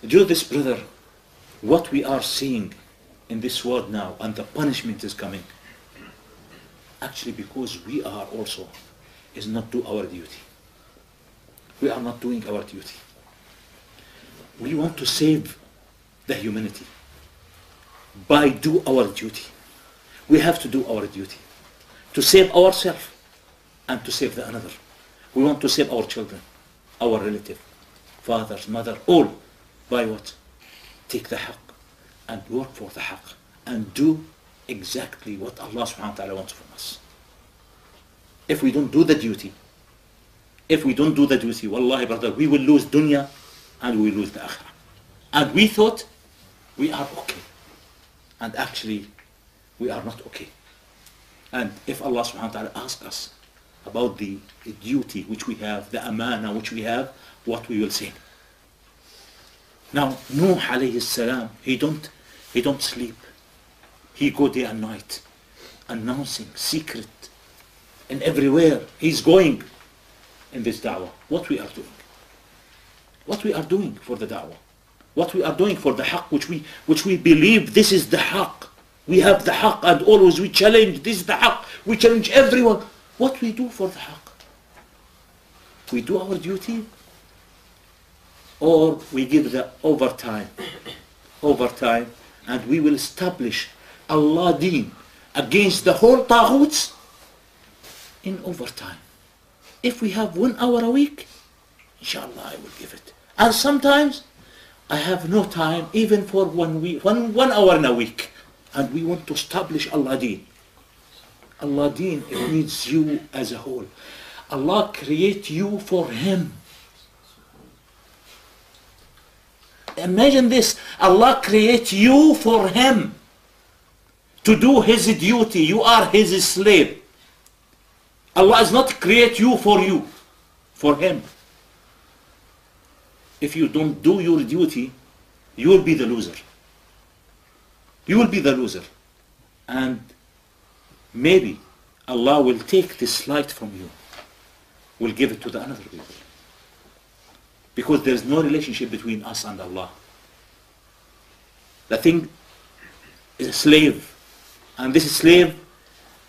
Do this, brother, what we are seeing in this world now, and the punishment is coming, actually because we are also, is not do our duty. We are not doing our duty. We want to save the humanity by do our duty. We have to do our duty to save ourselves and to save the another. We want to save our children, our relative, fathers, mother, all. By what? Take the haqq and work for the haqq and do exactly what Allah subhanahu wa ta'ala wants from us. If we don't do the duty, wallahi brother, we will lose dunya and we will lose the akhirah. And we thought we are okay. And actually, we are not okay. And if Allah subhanahu wa ta'ala asks us about the duty which we have, the amana which we have, what we will say. Now, Nuh alayhi salam, he don't sleep. He go day and night, announcing secret, and everywhere he's going in this da'wah. What we are doing? What we are doing for the da'wah? What we are doing for the haqq, which we believe this is the haqq. We have the haqq, and always we challenge, this is the haqq. We challenge everyone. What we do for the haqq? We do our duty, or we give the overtime, and we will establish Allah deen against the whole taghuts in overtime. If we have 1 hour a week, inshallah I will give it. And sometimes I have no time even for 1 week, one hour in a week. And we want to establish Allah deen. Allah deen, it needs you as a whole. Allah create you for Him. Imagine this, Allah create you for Him. To do His duty, you are His slave. Allah does not create you, for Him. If you don't do your duty, you will be the loser. You will be the loser. And maybe Allah will take this light from you, will give it to the another people. Because there is no relationship between us and Allah. The thing is a slave. And this slave,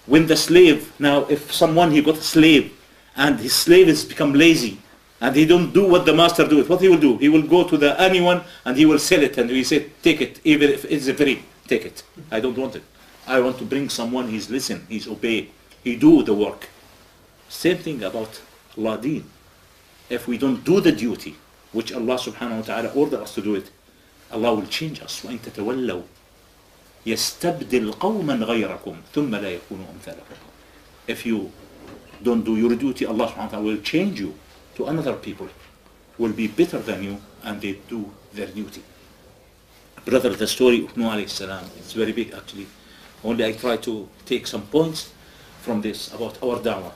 when the slave, now if someone, he got a slave, and his slave has become lazy, and he don't do what the master do, what he will do? He will go to anyone and he will sell it, and he say, take it, even if it's free, take it. I don't want it. I want to bring someone, he's listen, he's obey, he do the work. Same thing about Allah deen. If we don't do the duty, which Allah subhanahu wa ta'ala ordered us to do it, Allah will change us. وَإِن تَتَوَلَّوْا يَسْتَبْدِلْ قَوْمًا غَيْرَكُمْ ثُمَّ لَا يَكُونُوا أَمْثَالَكُمْ. If you don't do your duty, Allah subhanahu wa ta'ala will change you to another people, will be better than you, and they do their duty. Brother, the story of Nuh alayhi salam, it's very big actually. Only I try to take some points from this about our da'wah.